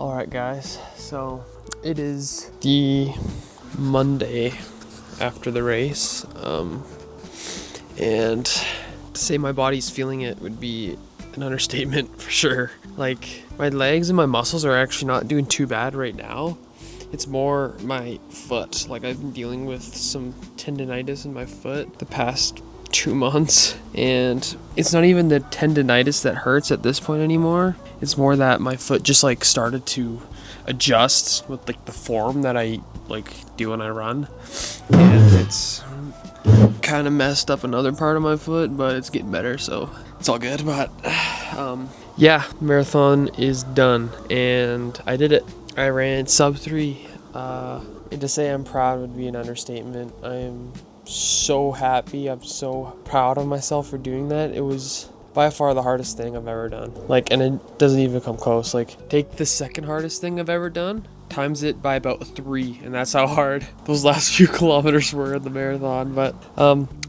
Alright guys, so it is the Monday after the race, and to say my body's feeling it would be an understatement for sure. Like, my legs and my muscles are actually not doing too bad right now. It's more my foot. Like, I've been dealing with some tendonitis in my foot the past 2 months, and it's not even the tendonitis that hurts at this point anymore. It's more that my foot just like started to adjust with like the form that I like do when I run, and it's kind of messed up another part of my foot, but it's getting better, so it's all good. But yeah, marathon is done and I did it. I ran sub 3. And to say I'm proud would be an understatement. I am so happy. I'm so proud of myself for doing that. It was by far the hardest thing I've ever done. Like, and it doesn't even come close. Like, take the second hardest thing I've ever done, times it by about 3, and that's how hard those last few kilometers were in the marathon. But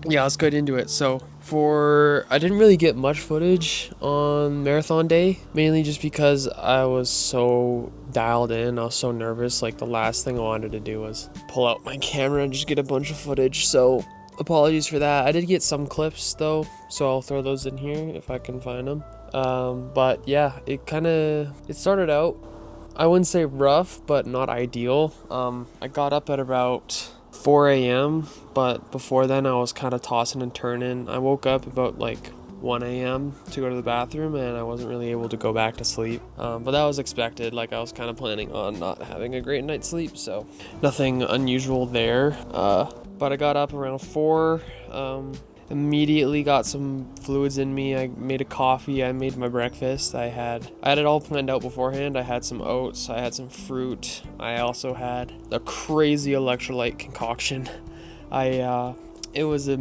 yeah, let's get into it. So I didn't really get much footage on marathon day, mainly just because I was so dialed in. I was so nervous. Like, the last thing I wanted to do was pull out my camera and just get a bunch of footage. So apologies for that. I did get some clips though, so I'll throw those in here if I can find them. But yeah, it started out, I wouldn't say rough, but not ideal. I got up at about 4 a.m., but before then I was kind of tossing and turning. I woke up about like 1 a.m. to go to the bathroom, and I wasn't really able to go back to sleep. But that was expected. Like, I was kind of planning on not having a great night's sleep, so nothing unusual there. But I got up around 4, immediately got some fluids in me. I made a coffee, I made my breakfast. I had it all planned out beforehand. I had some oats, I had some fruit. I also had a crazy electrolyte concoction. It was a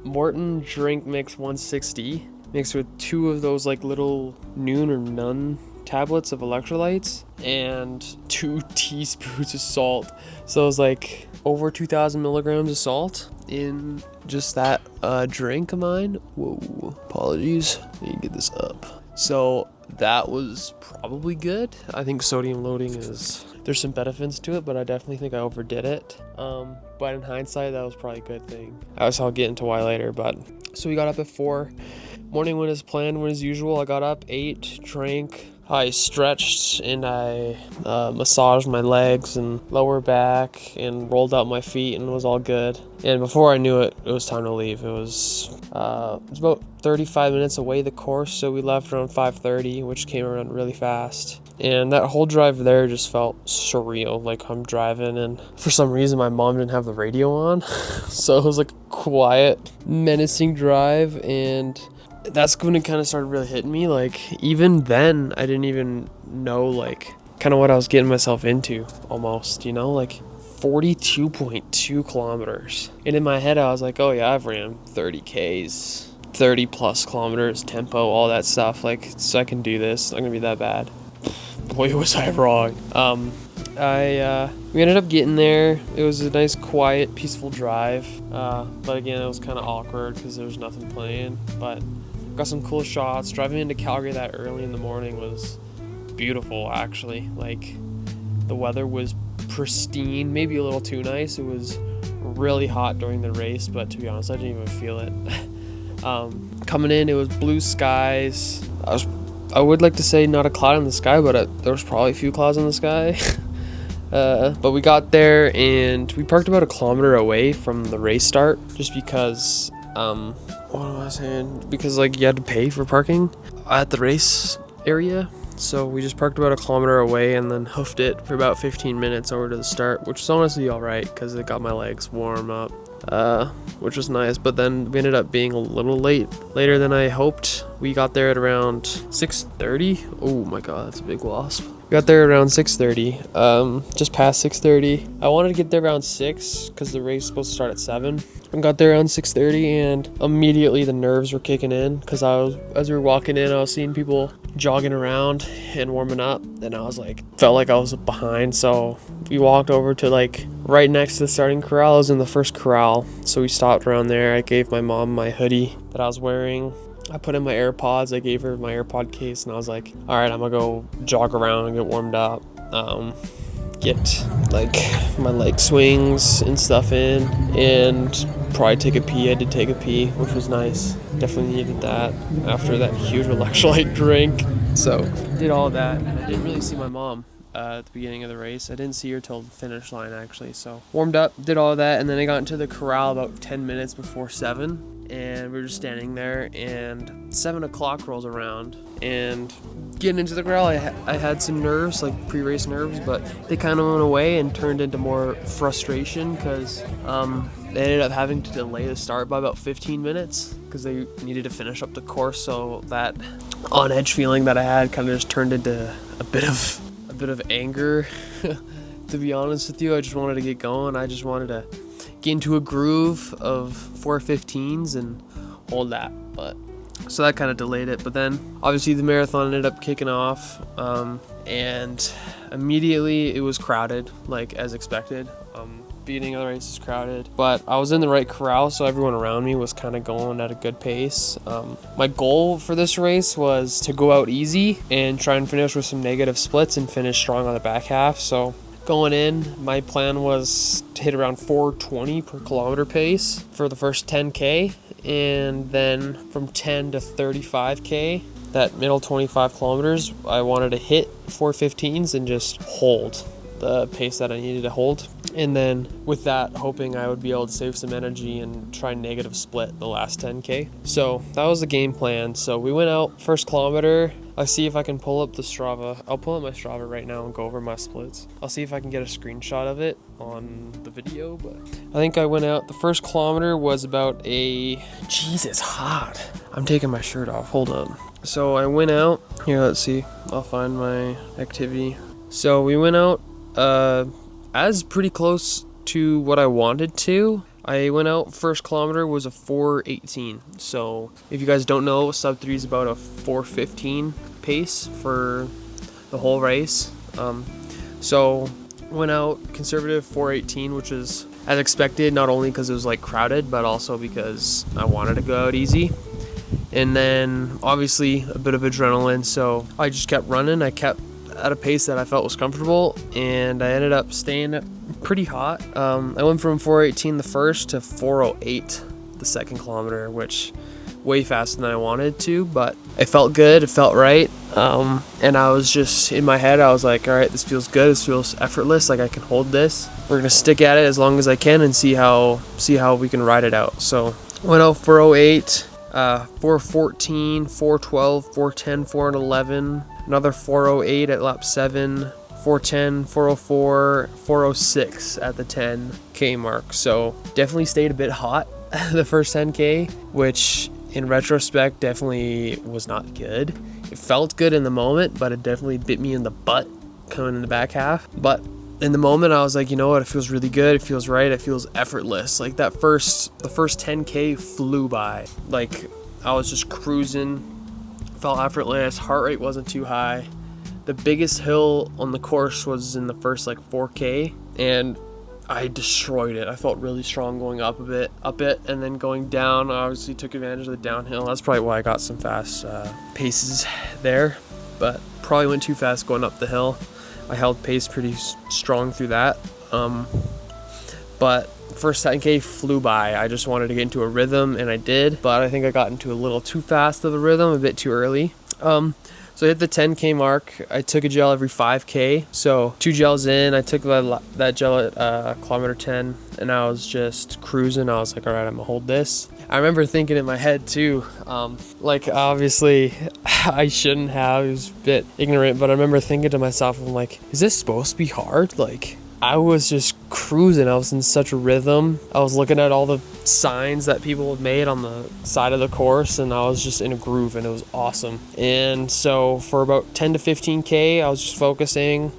Morton Drink Mix 160 mixed with 2 of those like little noon or none tablets of electrolytes and 2 teaspoons of salt. So it was like over 2,000 milligrams of salt in just that drink of mine. Whoa, apologies. Let me get this up. So that was probably good. I think sodium loading there's some benefits to it, but I definitely think I overdid it. But in hindsight, that was probably a good thing. I'll get into why later. But so we got up at 4. Morning went as planned, went as usual. I got up, ate, drank. I stretched and I massaged my legs and lower back and rolled out my feet, and it was all good. And before I knew it, it was time to leave. It was about 35 minutes away, the course, so we left around 5:30, which came around really fast. And that whole drive there just felt surreal. Like, I'm driving, and for some reason my mom didn't have the radio on, so it was like a quiet, menacing drive, and that's when it kind of started really hitting me. Like, even then I didn't even know like kind of what I was getting myself into, almost, you know, like 42.2 kilometers. And in my head I was like, oh yeah, I've ran 30 Ks, 30 plus kilometers, tempo, all that stuff, like, so I can do this. It's not gonna be that bad. Boy, was I wrong. We ended up getting there. It was a nice, quiet, peaceful drive. But again, it was kind of awkward because there was nothing playing. But got some cool shots. Driving into Calgary that early in the morning was beautiful, actually. Like, the weather was pristine, maybe a little too nice. It was really hot during the race, but to be honest, I didn't even feel it. Coming in, it was blue skies. I would like to say not a cloud in the sky, but there was probably a few clouds in the sky. But we got there and we parked about 1 kilometer away from the race start, just because what am I saying? Because like, you had to pay for parking at the race area. So we just parked about 1 kilometer away and then hoofed it for about 15 minutes over to the start, which was honestly alright because it got my legs warm up, which was nice. But then we ended up being a little later than I hoped. We got there at around 6:30. Oh my god, that's a big wasp. We got there around 6:30, just past 6:30. I wanted to get there around 6 because the race is supposed to start at 7. I got there around 6:30 and immediately the nerves were kicking in because as we were walking in, I was seeing people jogging around and warming up, and I was like, felt like I was behind. So we walked over to like right next to the starting corral. I was in the first corral, so we stopped around there. I gave my mom my hoodie that I was wearing. I put in my AirPods. I gave her my AirPod case, and I was like, all right, I'm gonna go jog around and get warmed up, get like my leg swings and stuff in, and probably take a pee. I did take a pee, which was nice. Definitely needed that after that huge electrolyte drink. So did all that, and I didn't really see my mom at the beginning of the race. I didn't see her till the finish line, actually. So warmed up, did all that, and then I got into the corral about 10 minutes before 7, and we were just standing there, and 7 o'clock rolls around, and getting into the corral, I had some nerves, like pre-race nerves, but they kind of went away and turned into more frustration because they ended up having to delay the start by about 15 minutes because they needed to finish up the course. So that on edge feeling that I had kind of just turned into a bit of anger. To be honest with you, I just wanted to get going. I just wanted to get into a groove of 4:15s and hold that. But so that kind of delayed it. But then obviously the marathon ended up kicking off, and immediately it was crowded, like as expected. Beginning of the race is crowded, but I was in the right corral, so everyone around me was kind of going at a good pace. My goal for this race was to go out easy and try and finish with some negative splits and finish strong on the back half. So going in, my plan was to hit around 4:20 per kilometer pace for the first 10K, and then from 10 to 35K, that middle 25 kilometers, I wanted to hit 4:15s and just hold the pace that I needed to hold. And then with that, hoping I would be able to save some energy and try negative split the last 10K. So that was the game plan. So we went out first kilometer. I'll see if I can pull up the Strava. I'll pull up my Strava right now and go over my splits. I'll see if I can get a screenshot of it on the video, but I think I went out. The first kilometer was about Jeez, it's hot. I'm taking my shirt off. Hold up. So I went out. Here, let's see. I'll find my activity. So we went out as pretty close to what I wanted to. I went out, first kilometer was a 4:18. So if you guys don't know, sub 3 is about a 4:15 pace for the whole race. So went out conservative 4:18, which is as expected, not only because it was like crowded, but also because I wanted to go out easy. And then obviously a bit of adrenaline, so I just kept running. I kept at a pace that I felt was comfortable, and I ended up staying pretty hot. I went from 4:18 the first to 4:08 the second kilometer, which way faster than I wanted to, but it felt good, it felt right. And I was just in my head, I was like, all right, this feels good, this feels effortless, like I can hold this. We're gonna stick at it as long as I can and see how we can ride it out. So went out 4:08, 4:14, 4:12, 4:10, 4:11, another 4:08 at lap 7, 4:10, 4:04, 4:06 at the 10K mark. So definitely stayed a bit hot the first 10K, which in retrospect definitely was not good. It felt good in the moment, but it definitely bit me in the butt coming in the back half. But in the moment I was like, you know what, it feels really good, it feels right, it feels effortless. Like the first 10K flew by. Like I was just cruising, felt effortless, heart rate wasn't too high. The biggest hill on the course was in the first like 4K, and I destroyed it. I felt really strong going up it, and then going down, I obviously took advantage of the downhill. That's probably why I got some fast paces there, but probably went too fast going up the hill. I held pace pretty strong through that, but first 10K flew by. I just wanted to get into a rhythm, and I did, but I think I got into a little too fast of a rhythm, a bit too early. So I hit the 10K mark. I took a gel every 5K. So 2 gels in, I took that gel at kilometer 10, and I was just cruising. I was like, all right, I'm gonna hold this. I remember thinking in my head too, like obviously I shouldn't have, it was a bit ignorant, but I remember thinking to myself, I'm like, is this supposed to be hard? Like, I was just cruising. I was in such a rhythm. I was looking at all the signs that people had made on the side of the course, and I was just in a groove, and it was awesome. And so for about 10 to 15K, I was just focusing.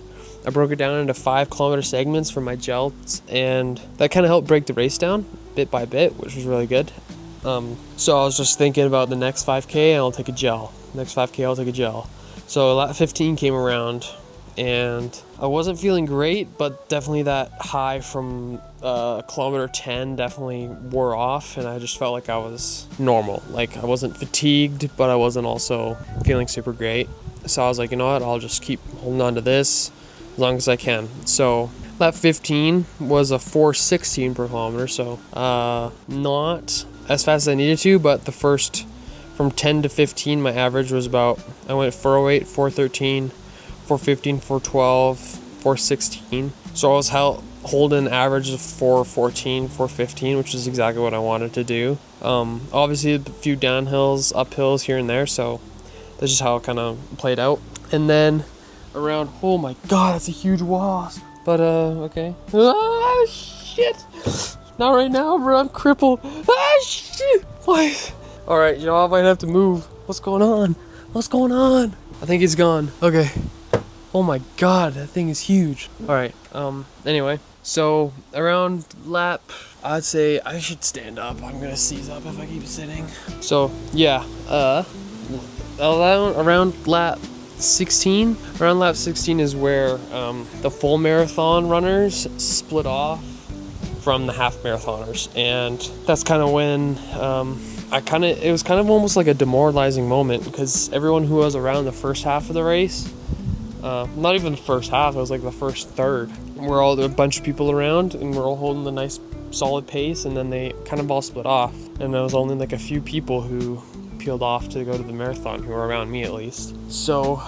I broke it down into 5-kilometer segments for my gels, and that kind of helped break the race down bit by bit, which was really good. So I was just thinking about the next 5K, and I'll take a gel. Next 5K, I'll take a gel. So lap 15 came around, and I wasn't feeling great, but definitely that high from kilometer 10 definitely wore off, and I just felt like I was normal. Like I wasn't fatigued, but I wasn't also feeling super great. So I was like, you know what, I'll just keep holding on to this as long as I can. So lap 15 was a 4:16 per kilometer, so not as fast as I needed to, but the first from 10 to 15, my average was about, I went 4:08, 4:13, 4:15, 4:12, 4:16. So I was holding an average of 4:14, 4:15, which is exactly what I wanted to do. Obviously a few downhills, uphills here and there, so that's just how it kind of played out. And then around, oh my god, that's a huge wasp. But okay. Ah, shit. Not right now, bro. I'm crippled. Ah, shit. Why? All right, y'all, I might have to move. What's going on? What's going on? I think he's gone. Okay. Oh my god, that thing is huge. All right. Anyway, so around lap, I'd say I should stand up. I'm gonna seize up if I keep sitting. So yeah, around lap 16. Around lap 16 is where the full marathon runners split off from the half marathoners, and that's kind of when it was kind of almost like a demoralizing moment, because everyone who was around the first half of the race, not even the first half, it was like the first third, we're all a bunch of people around and we're all holding the nice solid pace, and then they kind of all split off, and there was only like a few people who peeled off to go to the marathon, who were around me at least. So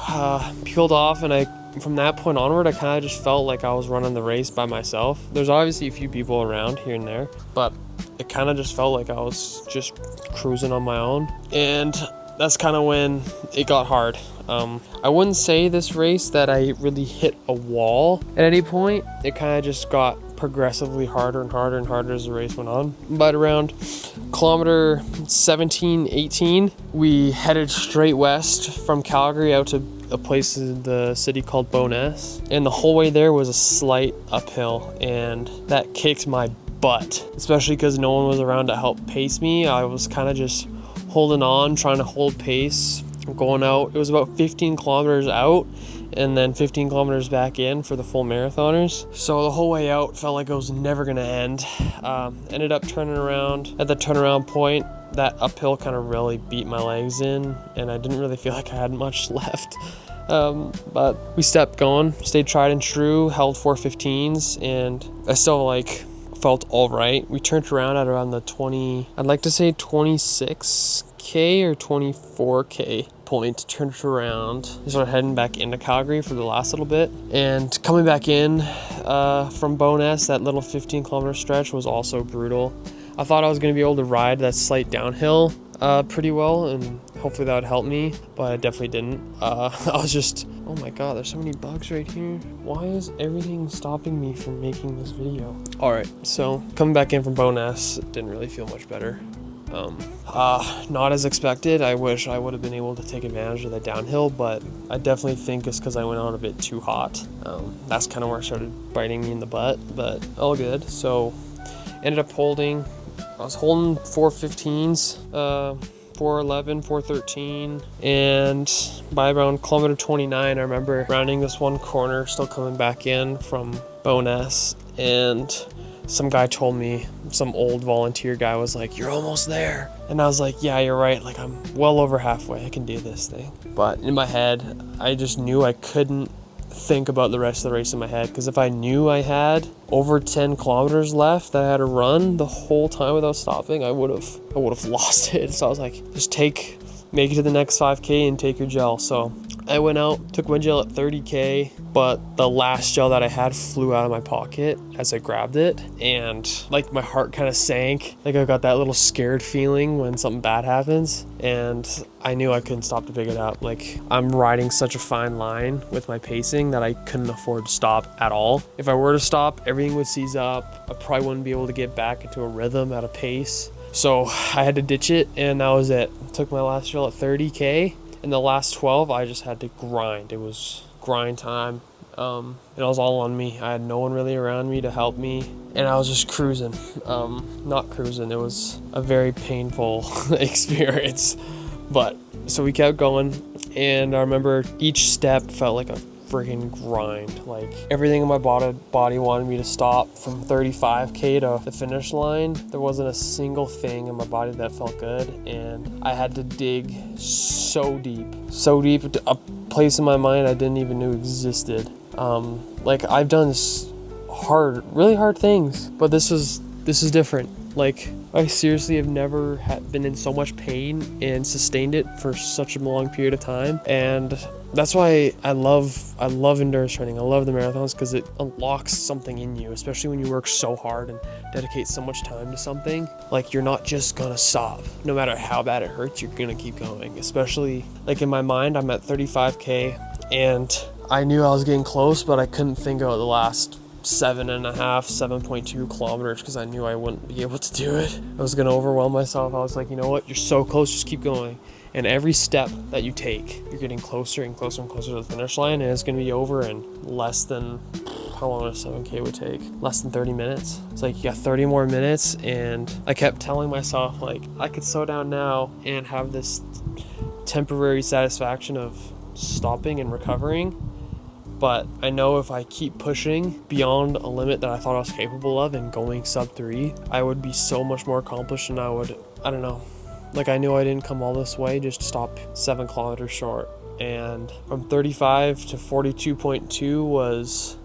peeled off, and from that point onward, I kind of just felt like I was running the race by myself. There's obviously a few people around here and there, but it kind of just felt like I was just cruising on my own, and that's kind of when it got hard. I wouldn't say this race that I really hit a wall at any point. It kind of just got progressively harder and harder and harder as the race went on. But around kilometer 17, 18, we headed straight west from Calgary out to a place in the city called Bowness, and the whole way there was a slight uphill, and that kicked my butt, especially because no one was around to help pace me. I was kind of just holding on, trying to hold pace, going out. It was about 15 kilometers out and then 15 kilometers back in for the full marathoners. So the whole way out felt like it was never gonna end. Ended up turning around. At the turnaround point, that uphill kind of really beat my legs in, and I didn't really feel like I had much left. But we stepped going, stayed tried and true, held 4:15s, and I still felt all right. We turned around at around the 26K or 24K point, turned around and started heading back into Calgary for the last little bit. And coming back in from Bowness, that little 15 kilometer stretch was also brutal. I thought I was going to be able to ride that slight downhill pretty well, and hopefully that would help me, but I definitely didn't. I was just, oh my god, there's so many bugs right here. Why is everything stopping me from making this video? Alright, so coming back in from Bowness, didn't really feel much better. Not as expected. I wish I would have been able to take advantage of that downhill, but I definitely think it's because I went on a bit too hot. That's kind of where it started biting me in the butt, but all good. So ended up holding, I was holding 4:15s, 4:11, 4:13, and by around kilometer 29, I remember rounding this one corner, still coming back in from Bowness, and some guy told me, some old volunteer guy was like, "You're almost there." And I was like, yeah, you're right. Like, I'm well over halfway. I can do this thing. But in my head, I just knew I couldn't think about the rest of the race in my head, because if I knew I had over 10 kilometers left that I had to run the whole time without stopping, I would have lost it. So I was like, just make it to the next 5K and take your gel. So I went out, took my gel at 30K, but the last gel that I had flew out of my pocket as I grabbed it, and like my heart kind of sank. Like I got that little scared feeling when something bad happens, and I knew I couldn't stop to pick it up. Like, I'm riding such a fine line with my pacing that I couldn't afford to stop at all. If I were to stop, everything would seize up. I probably wouldn't be able to get back into a rhythm at a pace. So I had to ditch it, and that was it. Took my last gel at 30K. In the last 12, I just had to grind. It was grind time. It was all on me. I had no one really around me to help me, and I was just cruising. Not cruising. It was a very painful experience. But so we kept going, and I remember each step felt like a freaking grind. Like everything in my body wanted me to stop. From 35K to the finish line, there wasn't a single thing in my body that felt good, and I had to dig so deep, a place in my mind I didn't even know existed. Like I've done really hard things, but this is different. Like I seriously have never been in so much pain and sustained it for such a long period of time, and that's why I love endurance training. I love the marathons because it unlocks something in you, especially when you work so hard and dedicate so much time to something. Like you're not just gonna stop. No matter how bad it hurts, you're gonna keep going. Especially like in my mind, I'm at 35K and I knew I was getting close, but I couldn't think of the last 7.2 kilometers because I knew I wouldn't be able to do it. I was gonna overwhelm myself. I was like, you know what, you're so close, just keep going. And every step that you take, you're getting closer and closer and closer to the finish line, and it's gonna be over in less than, how long a 7K would take? Less than 30 minutes. It's like you got 30 more minutes, and I kept telling myself like I could slow down now and have this temporary satisfaction of stopping and recovering. But I know if I keep pushing beyond a limit that I thought I was capable of and going sub 3, I would be so much more accomplished, and I don't know. Like I knew I didn't come all this way just to stop 7 kilometers short. And from 35 to 42.2 was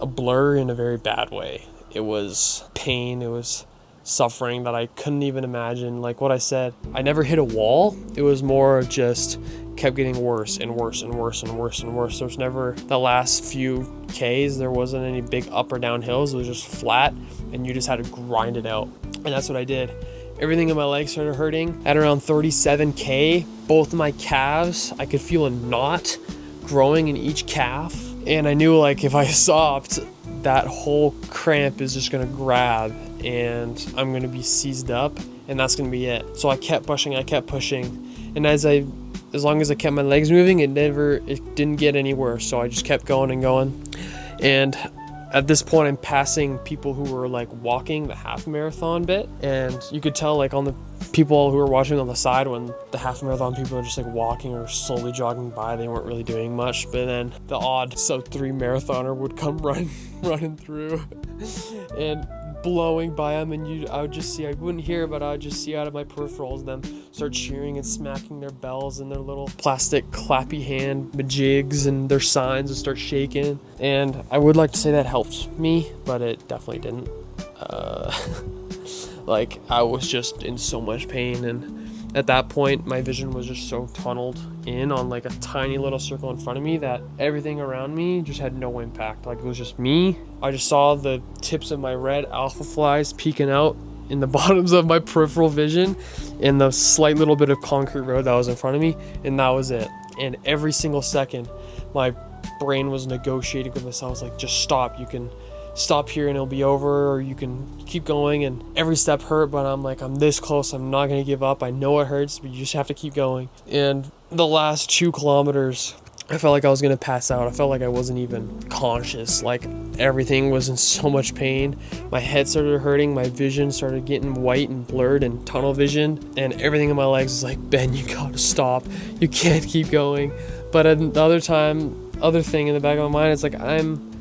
a blur in a very bad way. It was pain, it was suffering that I couldn't even imagine. Like what I said, I never hit a wall. It was more just kept getting worse and worse and worse and worse and worse. There was never, the last few Ks, there wasn't any big up or down hills. It was just flat, and you just had to grind it out. And that's what I did. Everything in my legs started hurting. At around 37K, both of my calves, I could feel a knot growing in each calf. And I knew like if I stopped, that whole cramp is just gonna grab and I'm gonna be seized up, and that's gonna be it. So I kept pushing. And as long as I kept my legs moving, it didn't get any worse. So I just kept going and going. And at this point, I'm passing people who were like walking the half marathon bit, and you could tell like on the people who were watching on the side when the half marathon people are just like walking or slowly jogging by, they weren't really doing much. But then the odd sub 3 marathoner would come running through and blowing by them, and I wouldn't hear, but I would just see out of my peripherals them start cheering and smacking their bells and their little plastic clappy hand majigs, and their signs would start shaking. And I would like to say that helped me, but it definitely didn't. Like I was just in so much pain, and at that point my vision was just so tunneled in on like a tiny little circle in front of me that everything around me just had no impact. Like it was just me. I just saw the tips of my red alpha flies peeking out in the bottoms of my peripheral vision and the slight little bit of concrete road that was in front of me, and that was it. And every single second my brain was negotiating with myself. I was like, just stop, you can stop here and it'll be over, or you can keep going. And every step hurt, but I'm like, I'm this close, I'm not gonna give up. I know it hurts, but you just have to keep going. And the last 2 kilometers, I felt like I was gonna pass out. I felt like I wasn't even conscious. Like everything was in so much pain. My head started hurting, my vision started getting white and blurred and tunnel vision, and everything in my legs was like, Ben, you gotta stop, you can't keep going. But at the other thing in the back of my mind, it's like, I'm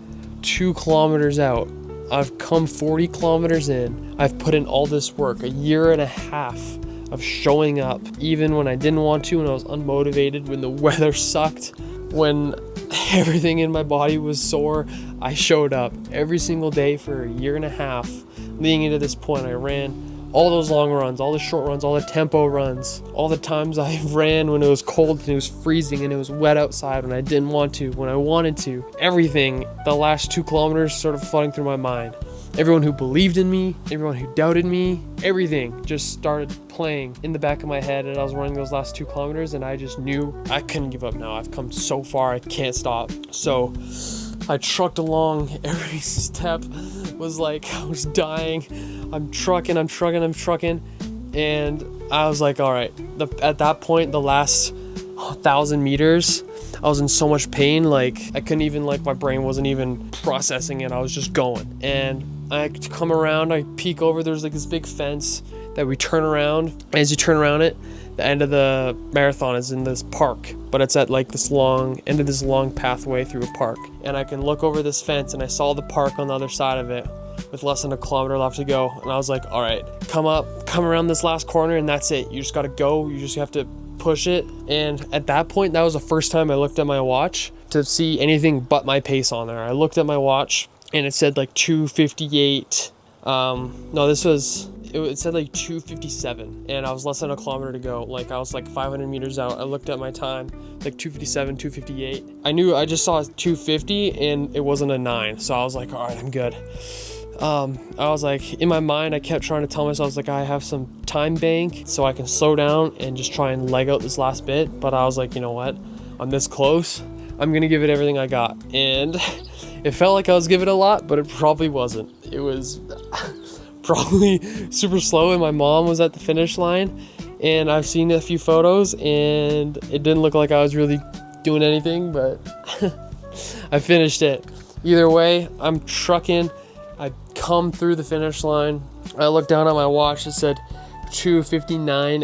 2 kilometers out. I've come 40 kilometers in. I've put in all this work, a year and a half of showing up, even when I didn't want to, when I was unmotivated, when the weather sucked, when everything in my body was sore. I showed up every single day for a year and a half. Leading into this point, I ran all those long runs, all the short runs, all the tempo runs, all the times I ran when it was cold and it was freezing and it was wet outside, when I didn't want to, when I wanted to. Everything, the last 2 kilometers sort of flooding through my mind. Everyone who believed in me, everyone who doubted me, everything just started playing in the back of my head. And I was running those last 2 kilometers, and I just knew I couldn't give up now. I've come so far, I can't stop. So I trucked along. Every step was like I was dying. I'm trucking. And I was like, all right. At that point, the last 1,000 meters, I was in so much pain. Like I couldn't even, like my brain wasn't even processing it. I was just going. And I come around, I peek over, there's like this big fence that we turn around. As you turn around it, the end of the marathon is in this park, but it's at like this long end of this long pathway through a park. And I can look over this fence and I saw the park on the other side of it with less than a kilometer left to go. And I was like, all right, come around this last corner and that's it. You just got to go. You just have to push it. And at that point, that was the first time I looked at my watch to see anything but my pace on there. I looked at my watch and it said like 2:58. It said like 2:57, and I was less than a kilometer to go. Like I was like 500 meters out. I looked at my time, like 2:57, 2:58. I just saw 2:50 and it wasn't a 9. So I was like, all right, I'm good. I was like, in my mind, I kept trying to tell myself, I was like, I have some time bank so I can slow down and just try and leg out this last bit. But I was like, you know what? I'm this close. I'm going to give it everything I got. And it felt like I was giving a lot, but it probably wasn't. It was probably super slow, and my mom was at the finish line, and I've seen a few photos and it didn't look like I was really doing anything, but I finished it. Either way, I'm trucking. I come through the finish line. I looked down at my watch. It said 2:59.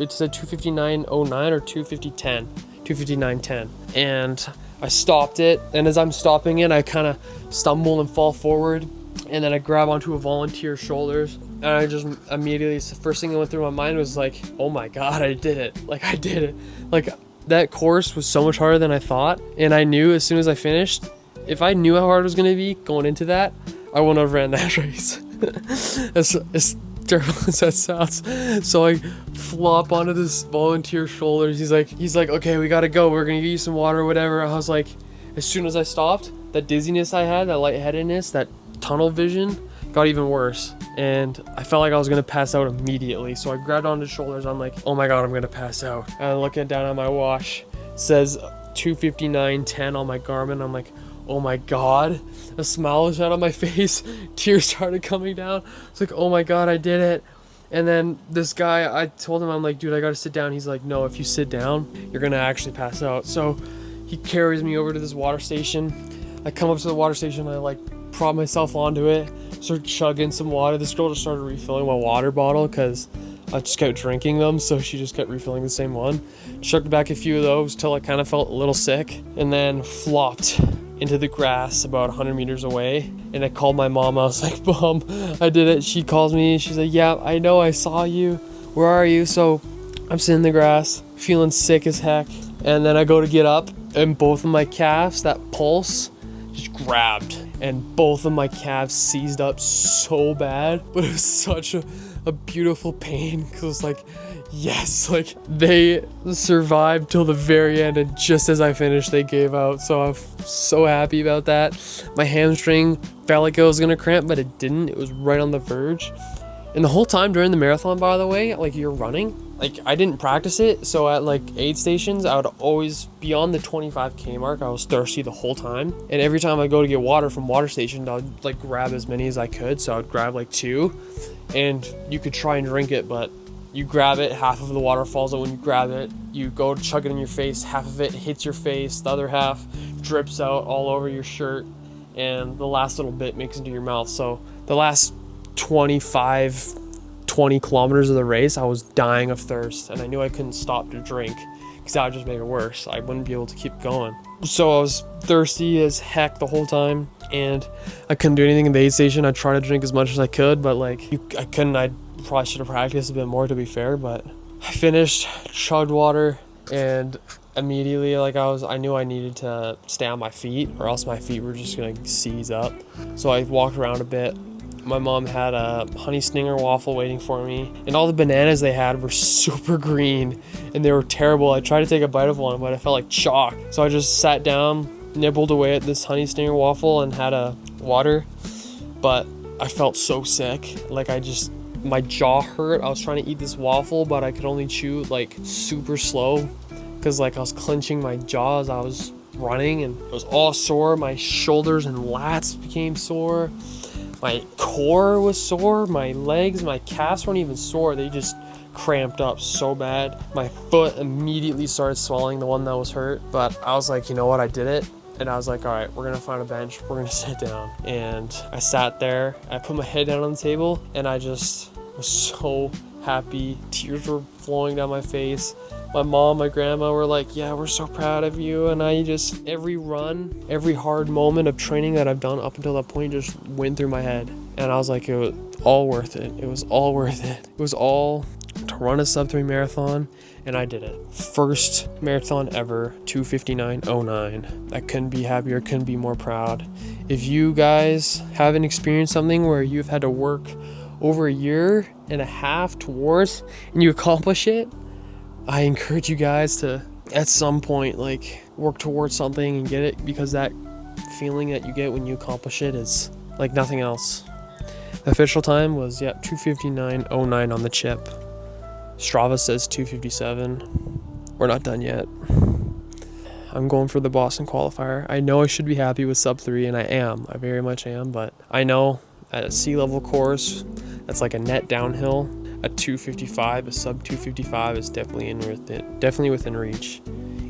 It said 2:59:09 or 2:50:10. 2:59:10. And I stopped it, and as I'm stopping it, I kind of stumble and fall forward, and then I grab onto a volunteer's shoulders, and I just immediately, the first thing that went through my mind was like, oh my god, I did it. Like, I did it. Like, that course was so much harder than I thought, and I knew as soon as I finished, if I knew how hard it was going to be going into that, I wouldn't have ran that race. As terrible as that sounds. So I flop onto this volunteer's shoulders. He's like, okay, we gotta go. We're gonna give you some water or whatever. I was like, as soon as I stopped, that dizziness I had, that lightheadedness, that tunnel vision got even worse. And I felt like I was gonna pass out immediately. So I grabbed onto his shoulders. I'm like, oh my god, I'm gonna pass out. And I'm looking down at my watch. It says 2:59:10 on my Garmin. I'm like, oh my god. A smile was out on my face. Tears started coming down. It's like, oh my god, I did it. And then this guy, I told him, I'm like, dude, I gotta sit down. He's like, no, if you sit down, you're gonna actually pass out. So he carries me over to this water station. I come up to the water station, I like prop myself onto it, start chugging some water. This girl just started refilling my water bottle because I just kept drinking them, so she just kept refilling the same one. Chugged back a few of those till I kind of felt a little sick, and then flopped into the grass about 100 meters away. And I called my mom. I was like, Mom, I did it. She calls me. She's like, yeah, I know, I saw you. Where are you? So I'm sitting in the grass, feeling sick as heck. And then I go to get up, and both of my calves, that pulse, just grabbed. And both of my calves seized up so bad. But it was such a beautiful pain, because it was like, yes, like they survived till the very end, and just as I finished, they gave out. So I'm so happy about that. My hamstring felt like it was gonna cramp, but it didn't. It was right on the verge. And the whole time during the marathon, by the way, like you're running, like I didn't practice it. So at like aid stations, I would always, beyond the 25K mark, I was thirsty the whole time. And every time I go to get water from water station, I would like grab as many as I could. So I would grab like 2, and you could try and drink it, but you grab it, half of the water falls out when you grab it. You go to chug it in your face, half of it hits your face, the other half drips out all over your shirt, and the last little bit makes into your mouth. So the last 20 kilometers of the race, I was dying of thirst, and I knew I couldn't stop to drink because that would just make it worse. I wouldn't be able to keep going. So I was thirsty as heck the whole time, and I couldn't do anything in the aid station. I tried to drink as much as I could, but like I couldn't. I probably should have practiced a bit more, to be fair, but I finished, chugged water, and immediately I knew I needed to stay on my feet, or else my feet were just gonna seize up. So I walked around a bit. My mom had a honey stinger waffle waiting for me, and all the bananas they had were super green and they were terrible. I tried to take a bite of one, but I felt like chalk. So I just sat down, nibbled away at this honey stinger waffle, and had a water. But I felt so sick. Like my jaw hurt. I was trying to eat this waffle, but I could only chew like super slow because like I was clenching my jaw as I was running, and it was all sore. My shoulders and lats became sore. My core was sore. My legs, my calves weren't even sore. They just cramped up so bad. My foot immediately started swelling, the one that was hurt. But I was like, you know what? I did it. And I was like, all right, we're going to find a bench. We're going to sit down. And I sat there. I put my head down on the table, and I just was so happy. Tears were flowing down my face. My mom, my grandma were like, yeah, we're so proud of you. And I just, every run, every hard moment of training that I've done up until that point just went through my head. And I was like, it was all worth it. It was all worth it. It was all to run a sub 3 marathon, and I did it. First marathon ever, 2:59:09. I couldn't be happier, couldn't be more proud. If you guys haven't experienced something where you've had to work over a year and a half towards and you accomplish it, I encourage you guys to, at some point, like, work towards something and get it, because that feeling that you get when you accomplish it is like nothing else. The official time was, 2:59:09 on the chip. Strava says 2:57. We're not done yet. I'm going for the Boston qualifier. I know I should be happy with sub 3, and I am. I very much am, but I know at a sea level course, that's like a net downhill. At 2:55, a sub 2:55 is definitely within reach.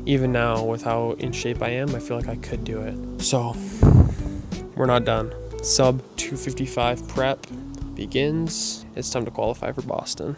Even now, with how in shape I am, I feel like I could do it. So, we're not done. Sub 2:55 prep begins. It's time to qualify for Boston.